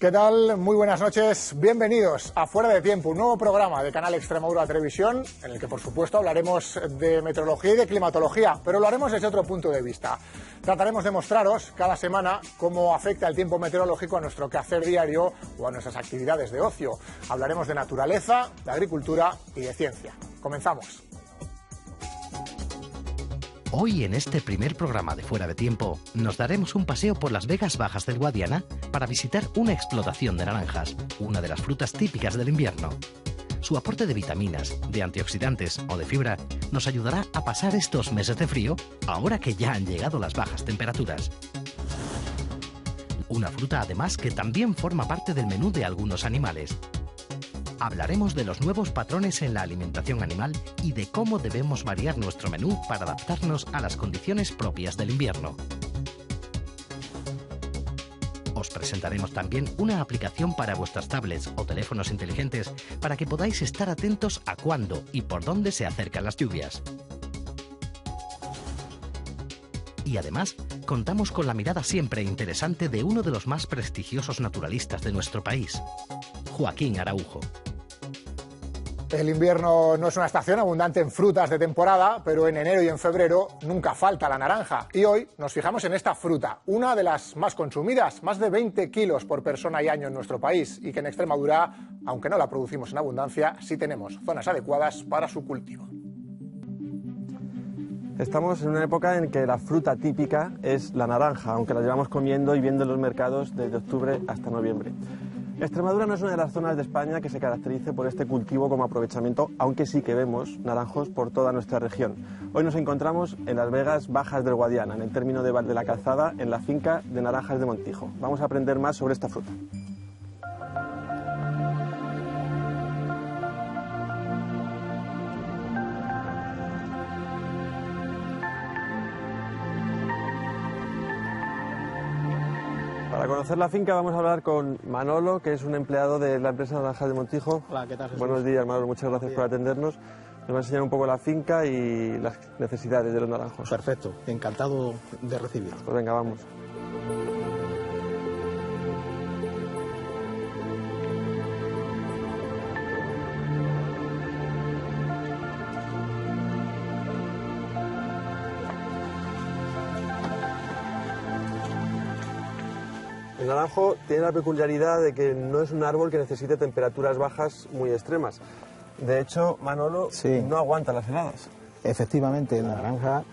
¿Qué tal? Muy buenas noches. Bienvenidos a Fuera de Tiempo, un nuevo programa de Canal Extremadura Televisión, en el que, por supuesto, hablaremos de meteorología y de climatología, pero lo haremos desde otro punto de vista. Trataremos de mostraros cada semana cómo afecta el tiempo meteorológico a nuestro quehacer diario o a nuestras actividades de ocio. Hablaremos de naturaleza, de agricultura y de ciencia. Comenzamos. Hoy, en este primer programa de Fuera de Tiempo, nos daremos un paseo por las Vegas Bajas del Guadiana para visitar una explotación de naranjas, una de las frutas típicas del invierno. Su aporte de vitaminas, de antioxidantes o de fibra nos ayudará a pasar estos meses de frío, ahora que ya han llegado las bajas temperaturas. Una fruta, además, que también forma parte del menú de algunos animales. Hablaremos de los nuevos patrones en la alimentación animal y de cómo debemos variar nuestro menú para adaptarnos a las condiciones propias del invierno. Os presentaremos también una aplicación para vuestras tablets o teléfonos inteligentes para que podáis estar atentos a cuándo y por dónde se acercan las lluvias. Y además, contamos con la mirada siempre interesante de uno de los más prestigiosos naturalistas de nuestro país, Joaquín Araujo. El invierno no es una estación abundante en frutas de temporada, pero en enero y en febrero nunca falta la naranja. Y hoy nos fijamos en esta fruta, una de las más consumidas, más de 20 kilos por persona y año en nuestro país, y que en Extremadura, aunque no la producimos en abundancia, sí tenemos zonas adecuadas para su cultivo. Estamos en una época en que la fruta típica es la naranja, aunque la llevamos comiendo y viendo en los mercados desde octubre hasta noviembre. Extremadura no es una de las zonas de España que se caracterice por este cultivo como aprovechamiento, aunque sí que vemos naranjos por toda nuestra región. Hoy nos encontramos en las Vegas Bajas del Guadiana, en el término de Val de la Calzada, en la finca de Naranjas de Montijo. Vamos a aprender más sobre esta fruta. Para conocer la finca vamos a hablar con Manolo, que es un empleado de la empresa Naranjas de Montijo. Hola, ¿qué tal, Jesús? Buenos días, Manolo, muchas gracias por atendernos. Nos va a enseñar un poco la finca y las necesidades de los naranjos. Perfecto, encantado de recibirlo. Pues venga, vamos. El naranjo tiene la peculiaridad de que no es un árbol que necesite temperaturas bajas muy extremas. De hecho, Manolo, sí, no aguanta las heladas. Efectivamente, el naranja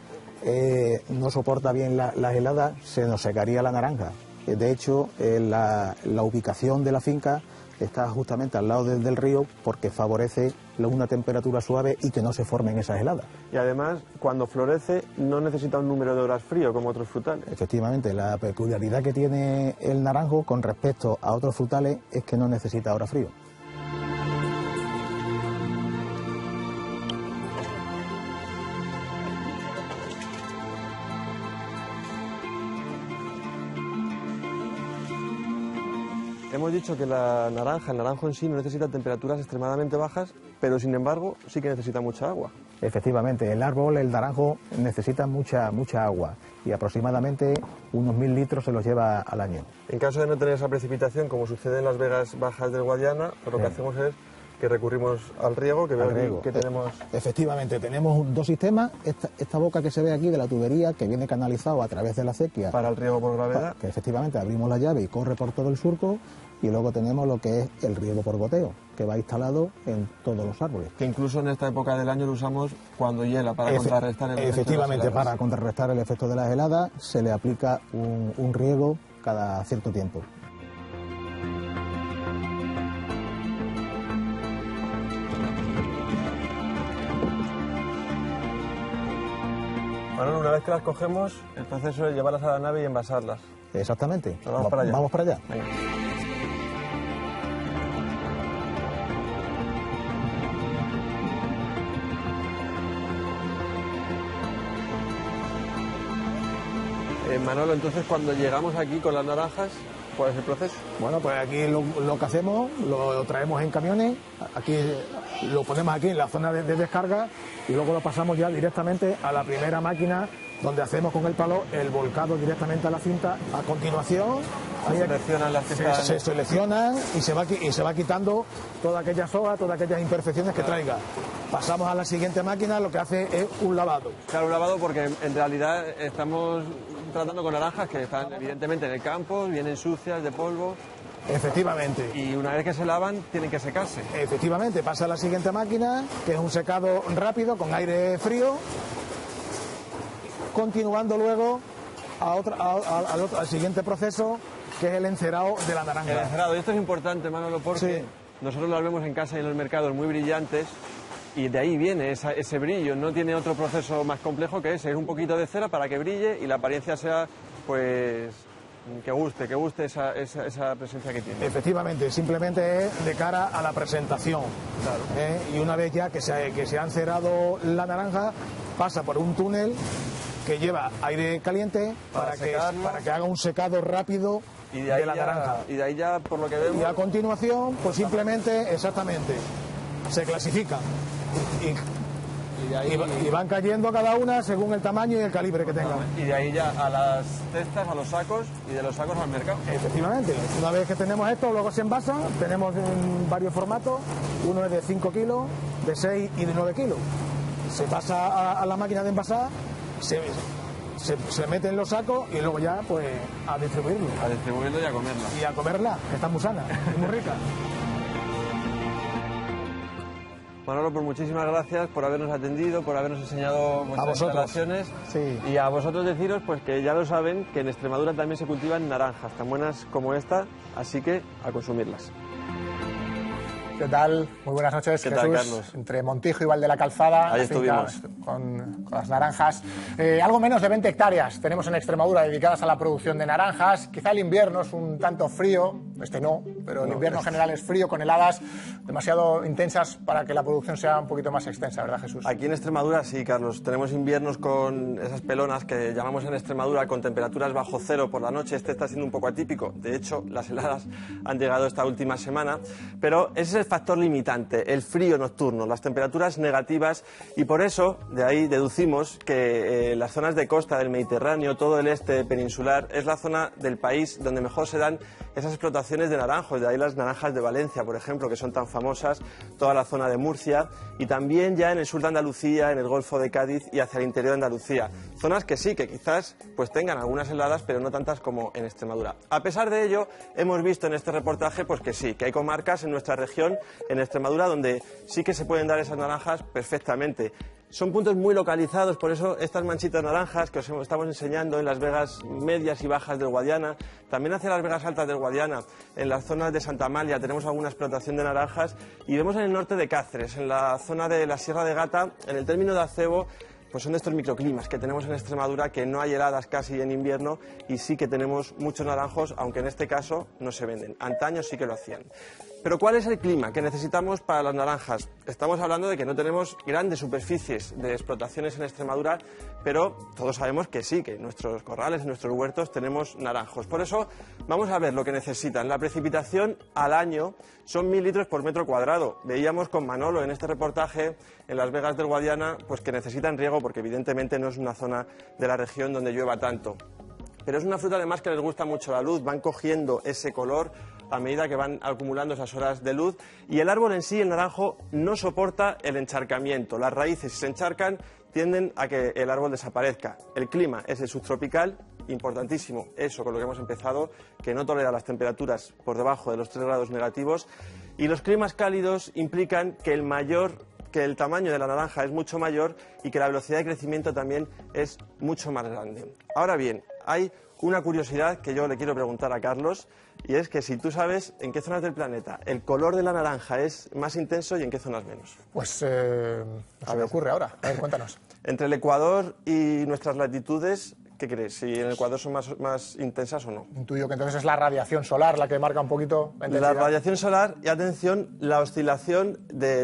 no soporta bien las heladas, se nos secaría la naranja. De hecho, la ubicación de la finca está justamente al lado del río porque favorece una temperatura suave y que no se formen esas heladas. Y además, cuando florece, no necesita un número de horas frío como otros frutales. Efectivamente, la peculiaridad que tiene el naranjo con respecto a otros frutales es que no necesita horas frío. Hemos dicho que el naranjo en sí no necesita temperaturas extremadamente bajas, pero sin embargo sí que necesita mucha agua. Efectivamente, el naranjo necesita mucha agua y aproximadamente unos 1000 litros se los lleva al año. En caso de no tener esa precipitación, como sucede en las Vegas Bajas del Guadiana, pues lo que hacemos es que recurrimos al riego, que veo que tenemos... Efectivamente, tenemos dos sistemas. Esta boca que se ve aquí de la tubería, que viene canalizado a través de la acequia. Para el riego por gravedad. Que efectivamente abrimos la llave y corre por todo el surco. Y luego tenemos lo que es el riego por goteo, que va instalado en todos los árboles. Que incluso en esta época del año lo usamos cuando hiela, para contrarrestar el efecto de las heladas. Efectivamente, para contrarrestar el efecto de las heladas se le aplica un riego cada cierto tiempo. Bueno, una vez que las cogemos, el proceso es llevarlas a la nave y envasarlas. Exactamente. Vamos para allá. Vamos para allá. Venga. Manolo, entonces cuando llegamos aquí con las naranjas, ¿cuál es el proceso? Bueno, pues aquí lo que hacemos, lo traemos en camiones, aquí lo ponemos aquí en la zona de descarga y luego lo pasamos ya directamente a la primera máquina donde hacemos con el palo el volcado directamente a la cinta. A continuación Se seleccionan las que están... Se seleccionan y se va quitando todas aquellas hojas, todas aquellas imperfecciones que traiga. Pasamos a la siguiente máquina, lo que hace es un lavado. Claro, un lavado porque en realidad estamos tratando con naranjas que están evidentemente en el campo, vienen sucias, de polvo. Efectivamente. Y una vez que se lavan, tienen que secarse. Efectivamente, pasa a la siguiente máquina, que es un secado rápido con aire frío, continuando luego al siguiente proceso, que es el encerado de la naranja. El encerado, y esto es importante, Manolo, porque sí, nosotros las vemos en casa y en los mercados muy brillantes, y de ahí viene ese brillo. No tiene otro proceso más complejo que ese, es un poquito de cera para que brille y la apariencia sea, pues, que guste esa presencia que tiene. Efectivamente, simplemente es de cara a la presentación. Claro. Y una vez ya que se ha encerado la naranja, pasa por un túnel que lleva aire caliente para que haga un secado rápido de la naranja. Y de ahí ya, por lo que vemos... Y a continuación, pues simplemente, exactamente, se clasifican. Y van cayendo cada una según el tamaño y el calibre que tengan. Y de ahí ya a las cestas, a los sacos, y de los sacos al mercado. Efectivamente. Una vez que tenemos esto, luego se envasa. Tenemos en varios formatos. Uno es de 5 kilos, de 6 y de 9 kilos. Se pasa a la máquina de envasar, se mete en los sacos y luego ya pues a distribuirlo. A distribuirlo y a comerla. Y a comerla, que está muy sana y muy rica. Manolo, pues muchísimas gracias por habernos atendido, por habernos enseñado vuestras instalaciones. Sí. Y a vosotros deciros pues que ya lo saben, que en Extremadura también se cultivan naranjas tan buenas como esta, así que a consumirlas. ¿Qué tal? Muy buenas noches, ¿Qué Jesús. tal, Carlos? Entre Montijo y Val de la Calzada. Ahí estuvimos. Con las naranjas. Algo menos de 20 hectáreas tenemos en Extremadura dedicadas a la producción de naranjas. Quizá el invierno es un tanto frío, no, pero el invierno en general es frío, con heladas demasiado intensas para que la producción sea un poquito más extensa, ¿verdad, Jesús? Aquí en Extremadura sí, Carlos. Tenemos inviernos con esas pelonas que llamamos en Extremadura con temperaturas bajo cero por la noche. Este está siendo un poco atípico. De hecho, las heladas han llegado esta última semana. Pero ese es el factor limitante, el frío nocturno, las temperaturas negativas, y por eso de ahí deducimos que las zonas de costa del Mediterráneo, todo el este peninsular, es la zona del país donde mejor se dan esas explotaciones de naranjos. De ahí las naranjas de Valencia, por ejemplo, que son tan famosas, toda la zona de Murcia, y también ya en el sur de Andalucía, en el Golfo de Cádiz y hacia el interior de Andalucía. Zonas que sí, que quizás pues tengan algunas heladas, pero no tantas como en Extremadura. A pesar de ello, hemos visto en este reportaje pues que sí, que hay comarcas en nuestra región, en Extremadura, donde sí que se pueden dar esas naranjas perfectamente. Son puntos muy localizados, por eso estas manchitas naranjas que os estamos enseñando en las vegas medias y bajas del Guadiana, también hacia las vegas altas del Guadiana, en las zonas de Santa Amalia tenemos alguna explotación de naranjas, y vemos en el norte de Cáceres, en la zona de la Sierra de Gata, en el término de Acebo, pues son de estos microclimas que tenemos en Extremadura, que no hay heladas casi en invierno, y sí que tenemos muchos naranjos, aunque en este caso no se venden. Antaño sí que lo hacían. Pero ¿cuál es el clima que necesitamos para las naranjas? Estamos hablando de que no tenemos grandes superficies de explotaciones en Extremadura, pero todos sabemos que sí, que en nuestros corrales, en nuestros huertos tenemos naranjos. Por eso vamos a ver lo que necesitan. La precipitación al año son 1000 litros por metro cuadrado. Veíamos con Manolo en este reportaje en las vegas del Guadiana pues que necesitan riego, porque evidentemente no es una zona de la región donde llueva tanto. Pero es una fruta además que les gusta mucho la luz, van cogiendo ese color a medida que van acumulando esas horas de luz, y el árbol en sí, el naranjo, no soporta el encharcamiento. Las raíces, si se encharcan, tienden a que el árbol desaparezca. El clima es el subtropical, importantísimo, eso con lo que hemos empezado, que no tolera las temperaturas por debajo de los 3 grados negativos, y los climas cálidos implican que el tamaño de la naranja es mucho mayor y que la velocidad de crecimiento también es mucho más grande. Ahora bien, hay una curiosidad que yo le quiero preguntar a Carlos, y es que si tú sabes en qué zonas del planeta el color de la naranja es más intenso y en qué zonas menos. Pues no se me ocurre ahora. A ver, cuéntanos. Entre el Ecuador y nuestras latitudes, ¿qué crees? ¿Si en el Ecuador son más intensas o no? Intuyo que entonces es la radiación solar la que marca un poquito la intensidad. La radiación solar y, atención, la oscilación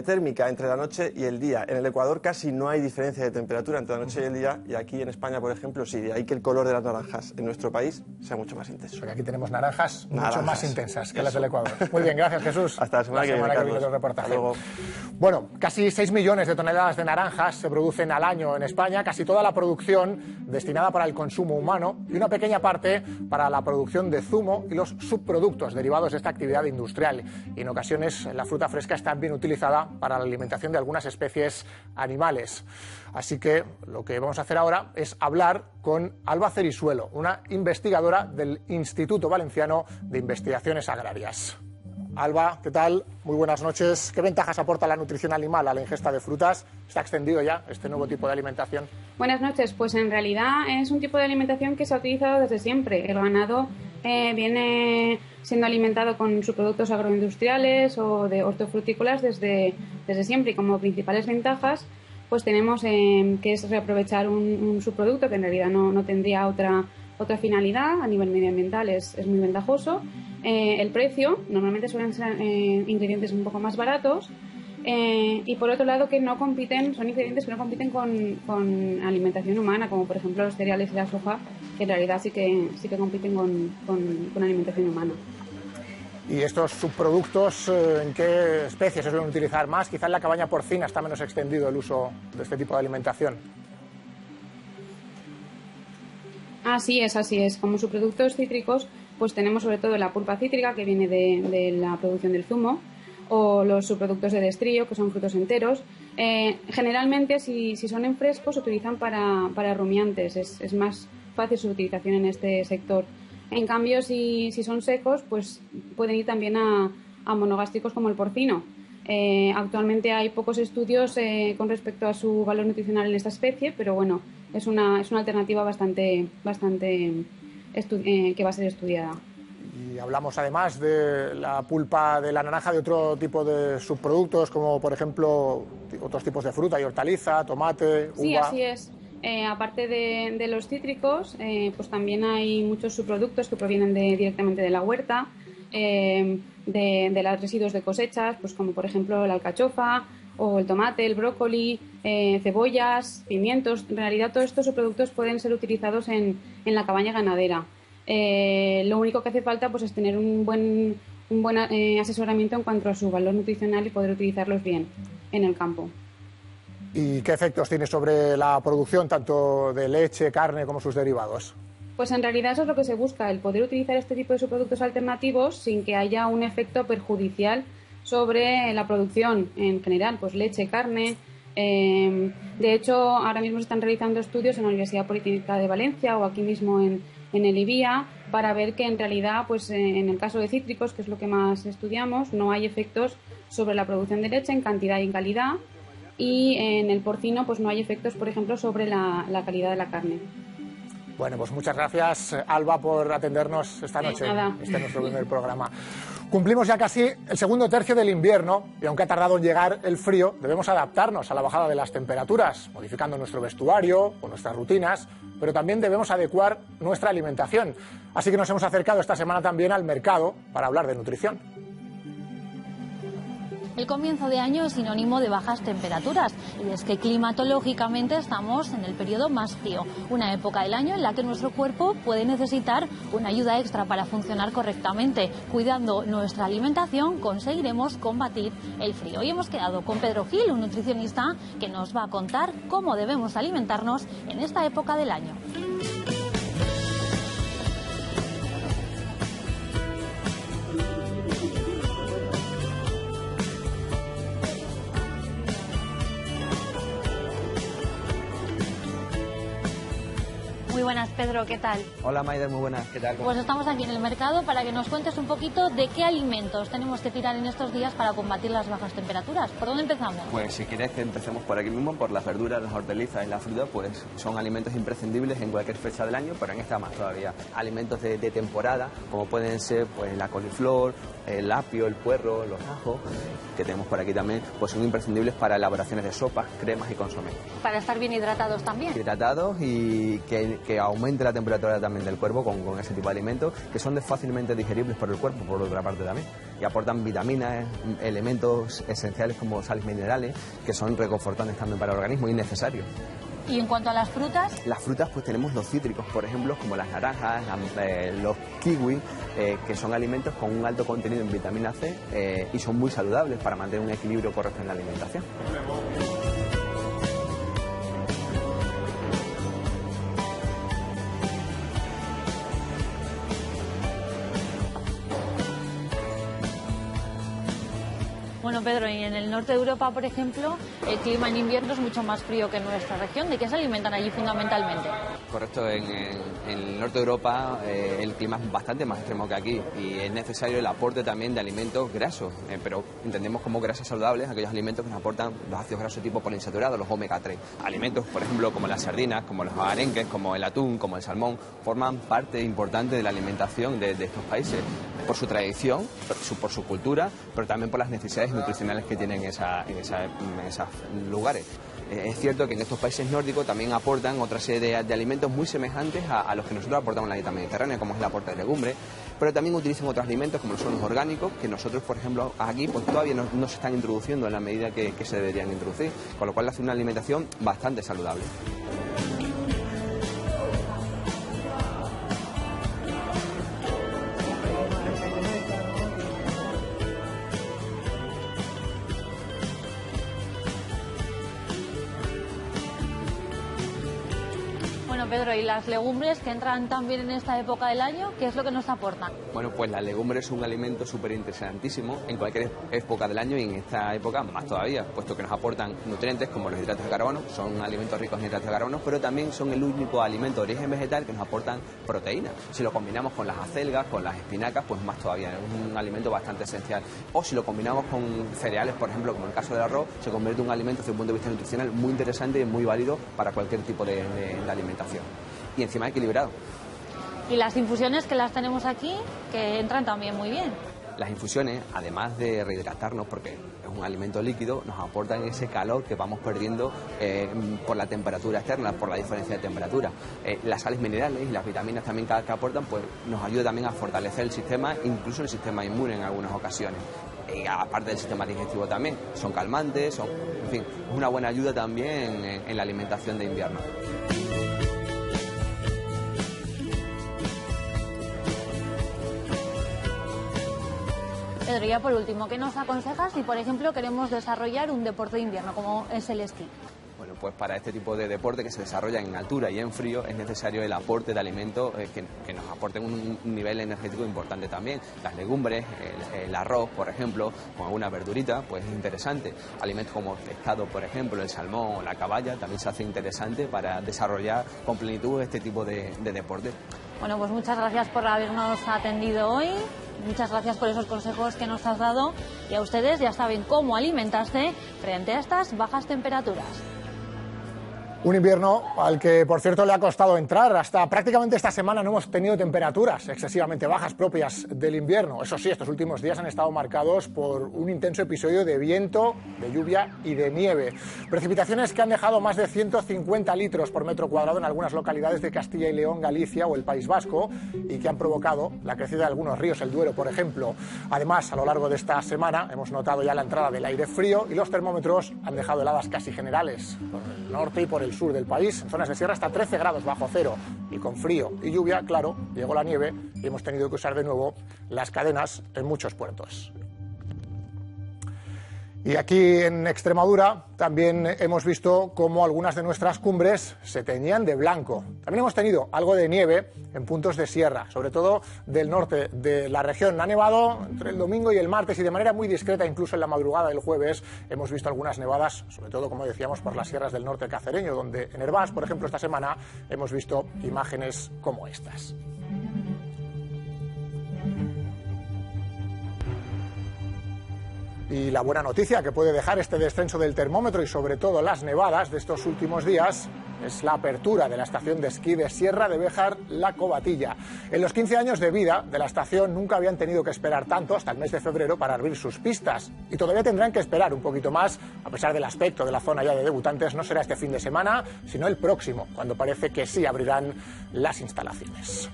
térmica entre la noche y el día. En el Ecuador casi no hay diferencia de temperatura entre la noche y el día, y aquí en España, por ejemplo, sí. De ahí que el color de las naranjas en nuestro país sea mucho más intenso. Porque aquí tenemos naranjas mucho más intensas que las del Ecuador. Muy bien, gracias, Jesús. Hasta la semana que viene, Carlos. El reportaje. Hasta luego. Bueno, casi 6 millones de toneladas de naranjas se producen al año en España, casi toda la producción destinada para el consumo humano y una pequeña parte para la producción de zumo y los subproductos derivados de esta actividad industrial. Y en ocasiones la fruta fresca está bien utilizada para la alimentación de algunas especies animales. Así que lo que vamos a hacer ahora es hablar con Alba Cerisuelo, una investigadora del Instituto Valenciano de Investigaciones Agrarias. Alba, ¿qué tal? Muy buenas noches. ¿Qué ventajas aporta la nutrición animal a la ingesta de frutas? ¿Está extendido ya este nuevo tipo de alimentación? Buenas noches. Pues en realidad es un tipo de alimentación que se ha utilizado desde siempre. El ganado viene siendo alimentado con subproductos agroindustriales o de hortofrutícolas desde siempre, y como principales ventajas pues tenemos que es reaprovechar un subproducto que en realidad no tendría otra finalidad. A nivel medioambiental es muy ventajoso. El precio, normalmente suelen ser ingredientes un poco más baratos, y por otro lado que no compiten, son ingredientes que no compiten con alimentación humana, como por ejemplo los cereales y la soja, que en realidad sí que compiten con alimentación humana. ¿Y estos subproductos en qué especies se suelen utilizar más? Quizá en la cabaña porcina está menos extendido el uso de este tipo de alimentación. Así es. Como subproductos cítricos, pues tenemos sobre todo la pulpa cítrica, que viene de la producción del zumo, o los subproductos de destrillo, que son frutos enteros. Generalmente, si son en fresco, se utilizan para rumiantes. Es más fácil su utilización en este sector. En cambio, si son secos, pues pueden ir también a monogástricos como el porcino. Actualmente hay pocos estudios con respecto a su valor nutricional en esta especie, pero bueno, es una alternativa bastante que va a ser estudiada. Y hablamos además de la pulpa de la naranja, de otro tipo de subproductos, como por ejemplo otros tipos de fruta y hortaliza, tomate, uva. Sí, así es. Aparte de los cítricos, pues también hay muchos subproductos que provienen directamente de la huerta, de los residuos de cosechas, pues como por ejemplo la alcachofa o el tomate, el brócoli, cebollas, pimientos. En realidad todos estos subproductos pueden ser utilizados en la cabaña ganadera. Lo único que hace falta pues es tener un buen asesoramiento en cuanto a su valor nutricional y poder utilizarlos bien en el campo. ¿Y qué efectos tiene sobre la producción tanto de leche, carne como sus derivados? Pues en realidad eso es lo que se busca, el poder utilizar este tipo de subproductos alternativos sin que haya un efecto perjudicial sobre la producción en general, pues leche, carne. De hecho, ahora mismo se están realizando estudios en la Universidad Politécnica de Valencia o aquí mismo en el IBIA para ver que en realidad, pues en el caso de cítricos, que es lo que más estudiamos, no hay efectos sobre la producción de leche en cantidad y en calidad, y en el porcino pues no hay efectos, por ejemplo, sobre la calidad de la carne. Bueno, pues muchas gracias, Alba, por atendernos esta noche. Nada. Este es nuestro primer programa. Cumplimos ya casi el segundo tercio del invierno y aunque ha tardado en llegar el frío, debemos adaptarnos a la bajada de las temperaturas, modificando nuestro vestuario o nuestras rutinas, pero también debemos adecuar nuestra alimentación. Así que nos hemos acercado esta semana también al mercado para hablar de nutrición. El comienzo de año es sinónimo de bajas temperaturas y es que climatológicamente estamos en el periodo más frío, una época del año en la que nuestro cuerpo puede necesitar una ayuda extra para funcionar correctamente. Cuidando nuestra alimentación conseguiremos combatir el frío. Y hemos quedado con Pedro Gil, un nutricionista que nos va a contar cómo debemos alimentarnos en esta época del año. Muy buenas, Pedro, ¿qué tal? Hola, Maider, muy buenas, ¿qué tal? Pues estamos aquí en el mercado para que nos cuentes un poquito de qué alimentos tenemos que tirar en estos días para combatir las bajas temperaturas. ¿Por dónde empezamos? Pues si quieres que empecemos por aquí mismo, por las verduras, las hortalizas y la fruta, pues son alimentos imprescindibles en cualquier fecha del año, pero en esta más todavía. Alimentos de temporada, como pueden ser pues la coliflor, el apio, el puerro, los ajos, que tenemos por aquí también, pues son imprescindibles para elaboraciones de sopas, cremas y consomé. Para estar bien hidratados también. Hidratados y que aumente la temperatura también del cuerpo con ese tipo de alimentos, que son fácilmente digeribles por el cuerpo, por otra parte también, y aportan vitaminas, elementos esenciales como sales minerales, que son reconfortantes también para el organismo y necesarios. Y en cuanto a las frutas... Las frutas, pues tenemos los cítricos, por ejemplo, como las naranjas, los kiwis, que son alimentos con un alto contenido en vitamina C y son muy saludables para mantener un equilibrio correcto en la alimentación. Bueno, Pedro, y en el norte de Europa, por ejemplo, el clima en invierno es mucho más frío que en nuestra región. ¿De qué se alimentan allí fundamentalmente? Correcto, en el norte de Europa el clima es bastante más extremo que aquí y es necesario el aporte también de alimentos grasos, pero entendemos como grasas saludables aquellos alimentos que nos aportan los ácidos grasos tipo poliinsaturados, los omega 3. Alimentos, por ejemplo, como las sardinas, como los arenques, como el atún, como el salmón, forman parte importante de la alimentación de estos países por su tradición, por su cultura, pero también por las necesidades nutricionales que tienen en esos lugares. Es cierto que en estos países nórdicos también aportan otra serie de alimentos muy semejantes a los que nosotros aportamos en la dieta mediterránea, como es el aporte de legumbres, pero también utilizan otros alimentos como son los orgánicos, que nosotros, por ejemplo, aquí pues todavía no se están introduciendo en la medida que se deberían introducir, con lo cual hace una alimentación bastante saludable. Pedro, ¿y las legumbres que entran también en esta época del año, qué es lo que nos aportan? Bueno, pues las legumbres es un alimento súper interesantísimo en cualquier época del año y en esta época más todavía, puesto que nos aportan nutrientes como los hidratos de carbono, son alimentos ricos en hidratos de carbono, pero también son el único alimento de origen vegetal que nos aportan proteínas. Si lo combinamos con las acelgas, con las espinacas, pues más todavía, es un alimento bastante esencial. O si lo combinamos con cereales, por ejemplo, como en el caso del arroz, se convierte en un alimento desde un punto de vista nutricional muy interesante y muy válido para cualquier tipo de alimentación. Y encima equilibrado. Y las infusiones que las tenemos aquí, que entran también muy bien. Las infusiones, además de rehidratarnos, porque es un alimento líquido, nos aportan ese calor que vamos perdiendo por la temperatura externa, por la diferencia de temperatura. Las sales minerales y las vitaminas también que aportan, pues nos ayuda también a fortalecer el sistema, incluso el sistema inmune en algunas ocasiones. Y aparte del sistema digestivo también, son calmantes, en fin, es una buena ayuda también en la alimentación de invierno. Pedro, ya por último, ¿qué nos aconsejas si, por ejemplo, queremos desarrollar un deporte de invierno como es el esquí? Bueno, pues para este tipo de deporte que se desarrolla en altura y en frío es necesario el aporte de alimentos que nos aporten un nivel energético importante también. Las legumbres, el arroz, por ejemplo, con alguna verdurita, pues es interesante. Alimentos como el pescado, por ejemplo, el salmón o la caballa también se hace interesante para desarrollar con plenitud este tipo de deporte. Bueno, pues muchas gracias por habernos atendido hoy. Muchas gracias por esos consejos que nos has dado y a ustedes ya saben cómo alimentarse frente a estas bajas temperaturas. Un invierno al que, por cierto, le ha costado entrar. Hasta prácticamente esta semana no hemos tenido temperaturas excesivamente bajas propias del invierno. Eso sí, estos últimos días han estado marcados por un intenso episodio de viento, de lluvia y de nieve. Precipitaciones que han dejado más de 150 litros por metro cuadrado en algunas localidades de Castilla y León, Galicia o el País Vasco y que han provocado la crecida de algunos ríos, el Duero, por ejemplo. Además, a lo largo de esta semana hemos notado ya la entrada del aire frío y los termómetros han dejado heladas casi generales por el norte y por el sur del país, en zonas de sierra hasta 13 grados bajo cero y con frío y lluvia, claro, llegó la nieve y hemos tenido que usar de nuevo las cadenas en muchos puertos. Y aquí en Extremadura también hemos visto cómo algunas de nuestras cumbres se teñían de blanco. También hemos tenido algo de nieve en puntos de sierra, sobre todo del norte de la región. Ha nevado entre el domingo y el martes y de manera muy discreta, incluso en la madrugada del jueves hemos visto algunas nevadas, sobre todo, como decíamos, por las sierras del norte cacereño, donde en Hervás, por ejemplo, esta semana hemos visto imágenes como estas. Y la buena noticia que puede dejar este descenso del termómetro y sobre todo las nevadas de estos últimos días es la apertura de la estación de esquí de Sierra de Béjar, La Covatilla. En los 15 años de vida de la estación nunca habían tenido que esperar tanto hasta el mes de febrero para abrir sus pistas. Y todavía tendrán que esperar un poquito más, a pesar del aspecto de la zona ya de debutantes. No será este fin de semana, sino el próximo, cuando parece que sí abrirán las instalaciones.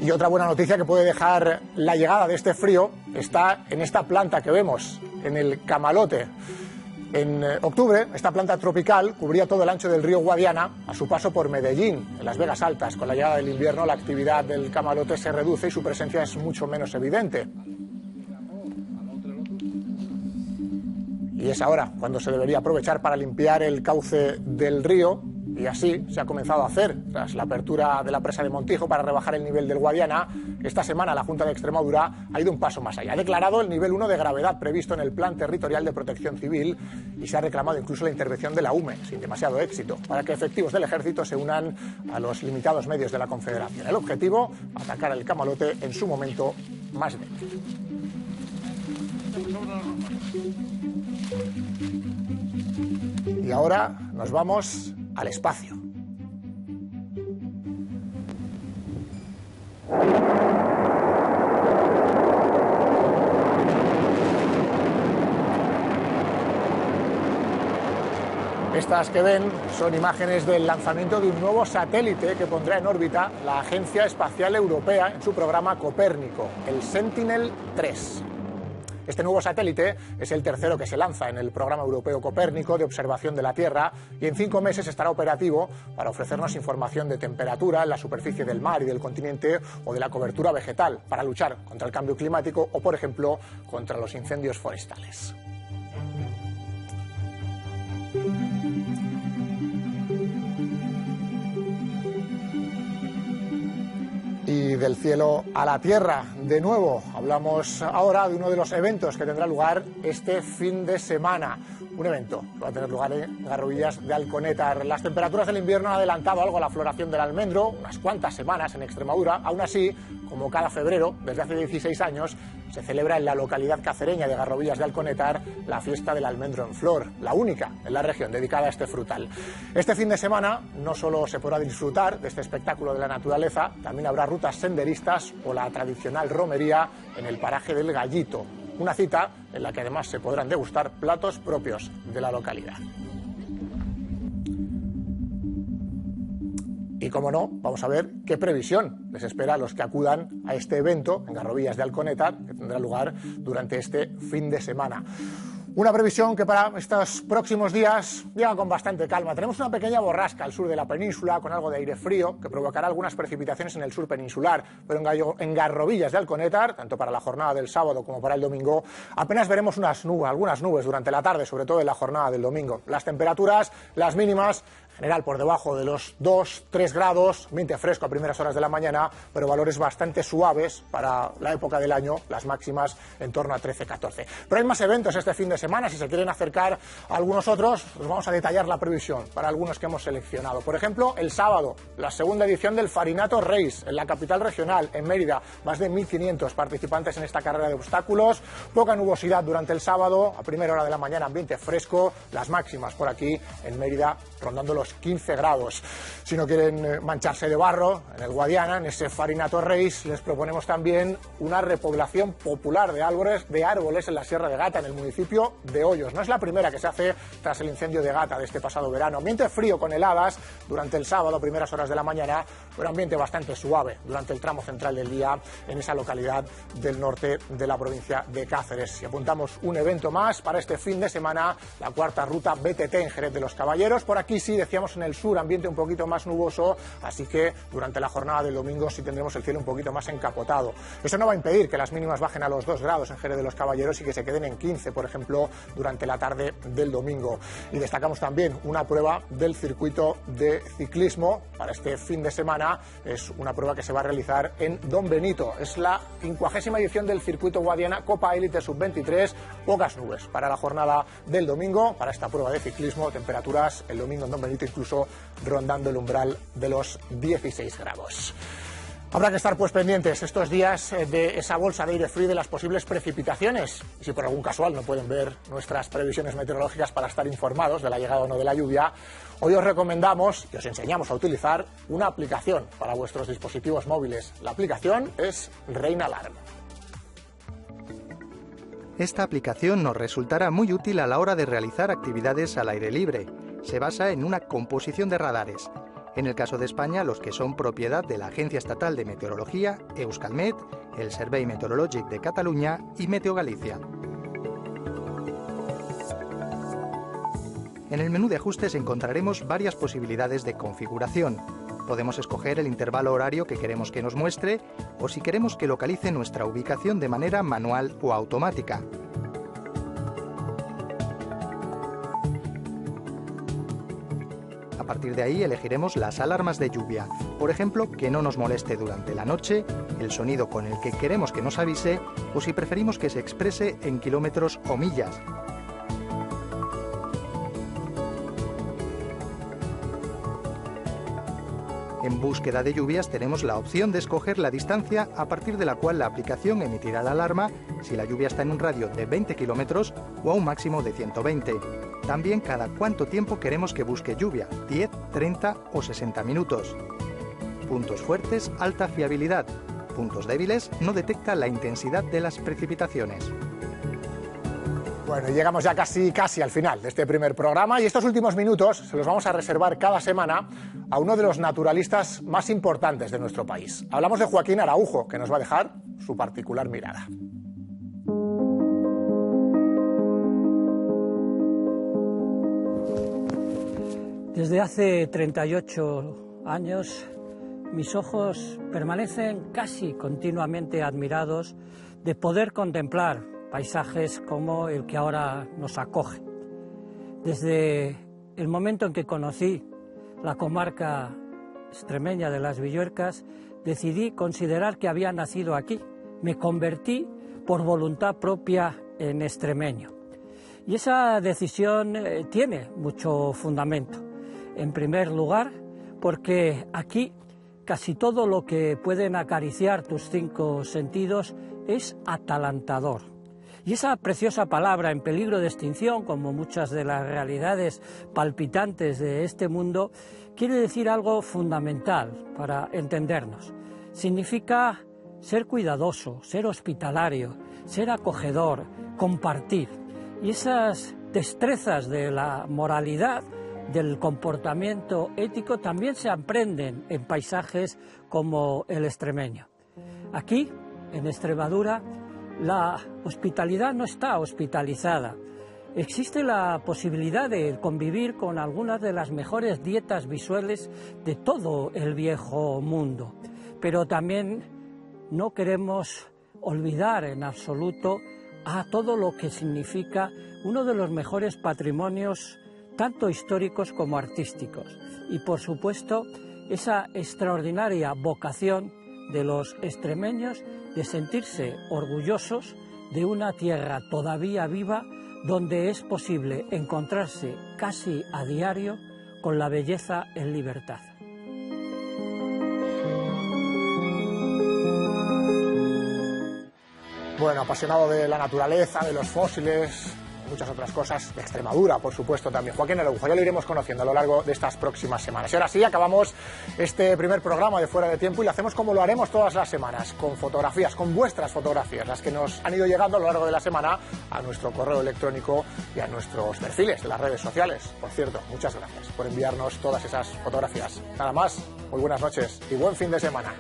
Y otra buena noticia que puede dejar la llegada de este frío está en esta planta que vemos, en el camalote. En octubre, esta planta tropical cubría todo el ancho del río Guadiana a su paso por Medellín, en las Vegas Altas. Con la llegada del invierno, la actividad del camalote se reduce y su presencia es mucho menos evidente. Y es ahora cuando se debería aprovechar para limpiar el cauce del río Y así se ha comenzado a hacer tras la apertura de la presa de Montijo para rebajar el nivel del Guadiana. Esta semana la Junta de Extremadura ha ido un paso más allá. Ha declarado el nivel 1 de gravedad previsto en el Plan Territorial de Protección Civil y se ha reclamado incluso la intervención de la UME, sin demasiado éxito, para que efectivos del Ejército se unan a los limitados medios de la Confederación. El objetivo, atacar al camalote en su momento más débil. Y ahora nos vamos al espacio. Estas que ven son imágenes del lanzamiento de un nuevo satélite que pondrá en órbita la Agencia Espacial Europea en su programa Copérnico, el Sentinel-3. Este nuevo satélite es el tercero que se lanza en el programa europeo Copérnico de observación de la Tierra y en 5 meses estará operativo para ofrecernos información de temperatura en la superficie del mar y del continente o de la cobertura vegetal para luchar contra el cambio climático o, por ejemplo, contra los incendios forestales. Y del cielo a la tierra, de nuevo, hablamos ahora de uno de los eventos que tendrá lugar este fin de semana. Un evento que va a tener lugar en Garrovillas de Alconétar. Las temperaturas del invierno han adelantado algo la floración del almendro, unas cuantas semanas en Extremadura. Aún así, como cada febrero, desde hace 16 años, se celebra en la localidad cacereña de Garrovillas de Alconétar la fiesta del almendro en flor, la única en la región dedicada a este frutal. Este fin de semana no solo se podrá disfrutar de este espectáculo de la naturaleza, también habrá rutas senderistas o la tradicional romería en el paraje del Gallito. Una cita en la que además se podrán degustar platos propios de la localidad. Y como no, vamos a ver qué previsión les espera a los que acudan a este evento en Garrovillas de Alconétar, que tendrá lugar durante este fin de semana. Una previsión que para estos próximos días llega con bastante calma. Tenemos una pequeña borrasca al sur de la península con algo de aire frío que provocará algunas precipitaciones en el sur peninsular, pero en Garrovillas de Alconétar, tanto para la jornada del sábado como para el domingo, apenas veremos algunas nubes durante la tarde, sobre todo en la jornada del domingo. Las temperaturas, las mínimas, en general por debajo de los 2-3 grados, ambiente fresco a primeras horas de la mañana, pero valores bastante suaves para la época del año, las máximas en torno a 13-14. Pero hay más eventos este fin de semana, si se quieren acercar a algunos otros, os vamos a detallar la previsión para algunos que hemos seleccionado. Por ejemplo, el sábado, la segunda edición del Farinato Race en la capital regional, en Mérida, más de 1.500 participantes en esta carrera de obstáculos, poca nubosidad durante el sábado, a primera hora de la mañana ambiente fresco, las máximas por aquí en Mérida rondando los 15 grados. Si no quieren mancharse de barro en el Guadiana, en ese Farinato Race, les proponemos también una repoblación popular de árboles en la Sierra de Gata, en el municipio de Hoyos. No es la primera que se hace tras el incendio de Gata de este pasado verano. Ambiente frío con heladas durante el sábado, primeras horas de la mañana, pero ambiente bastante suave durante el tramo central del día en esa localidad del norte de la provincia de Cáceres. Y apuntamos un evento más para este fin de semana, la cuarta ruta BTT en Jerez de los Caballeros. Por aquí sí, decíamos en el sur, ambiente un poquito más nuboso, así que durante la jornada del domingo sí tendremos el cielo un poquito más encapotado. Eso no va a impedir que las mínimas bajen a los 2 grados en Jerez de los Caballeros y que se queden en 15, por ejemplo, durante la tarde del domingo. Y destacamos también una prueba del circuito de ciclismo para este fin de semana. Es una prueba que se va a realizar en Don Benito. Es la 50ª edición del circuito Guadiana Copa Élite Sub-23. Pocas nubes para la jornada del domingo, para esta prueba de ciclismo. Temperaturas el domingo en Don Benito incluso rondando el umbral de los 16 grados. Habrá que estar pues pendientes estos días de esa bolsa de aire frío y de las posibles precipitaciones. Y si por algún casual no pueden ver nuestras previsiones meteorológicas para estar informados de la llegada o no de la lluvia, hoy os recomendamos y os enseñamos a utilizar una aplicación para vuestros dispositivos móviles. La aplicación es Rainalarm. Esta aplicación nos resultará muy útil a la hora de realizar actividades al aire libre. Se basa en una composición de radares. En el caso de España, los que son propiedad de la Agencia Estatal de Meteorología, Euskalmet, el Servei Meteorològic de Cataluña y Meteo Galicia. En el menú de ajustes encontraremos varias posibilidades de configuración. Podemos escoger el intervalo horario que queremos que nos muestre o si queremos que localice nuestra ubicación de manera manual o automática. A partir de ahí elegiremos las alarmas de lluvia. Por ejemplo, que no nos moleste durante la noche, el sonido con el que queremos que nos avise o si preferimos que se exprese en kilómetros o millas. En búsqueda de lluvias tenemos la opción de escoger la distancia a partir de la cual la aplicación emitirá la alarma si la lluvia está en un radio de 20 kilómetros o a un máximo de 120. También cada cuánto tiempo queremos que busque lluvia, 10, 30 o 60 minutos. Puntos fuertes, alta fiabilidad. Puntos débiles, no detecta la intensidad de las precipitaciones. Bueno, llegamos ya casi al final de este primer programa y estos últimos minutos se los vamos a reservar cada semana a uno de los naturalistas más importantes de nuestro país. Hablamos de Joaquín Araujo, que nos va a dejar su particular mirada. Desde hace 38 años, mis ojos permanecen casi continuamente admirados de poder contemplar paisajes como el que ahora nos acoge. Desde el momento en que conocí la comarca extremeña de las Villuercas, decidí considerar que había nacido aquí. Me convertí por voluntad propia en extremeño. Y esa decisión tiene mucho fundamento. En primer lugar, porque aquí casi todo lo que pueden acariciar tus 5 sentidos es atalantador. Y esa preciosa palabra en peligro de extinción, como muchas de las realidades palpitantes de este mundo, quiere decir algo fundamental para entendernos. Significa ser cuidadoso, ser hospitalario, ser acogedor, compartir. Y esas destrezas de la moralidad, del comportamiento ético, también se aprenden en paisajes como el extremeño. Aquí, en Extremadura, la hospitalidad no está hospitalizada. Existe la posibilidad de convivir con algunas de las mejores dietas visuales de todo el viejo mundo. Pero también no queremos olvidar en absoluto a todo lo que significa uno de los mejores patrimonios, tanto históricos como artísticos. Y por supuesto, esa extraordinaria vocación de los extremeños de sentirse orgullosos de una tierra todavía viva donde es posible encontrarse casi a diario con la belleza en libertad. Bueno, apasionado de la naturaleza, de los fósiles, muchas otras cosas, de Extremadura, por supuesto, también. Joaquín Araujo, ya lo iremos conociendo a lo largo de estas próximas semanas. Y ahora sí, acabamos este primer programa de Fuera de Tiempo y lo hacemos como lo haremos todas las semanas, con fotografías, con vuestras fotografías, las que nos han ido llegando a lo largo de la semana a nuestro correo electrónico y a nuestros perfiles de las redes sociales. Por cierto, muchas gracias por enviarnos todas esas fotografías. Nada más, muy buenas noches y buen fin de semana.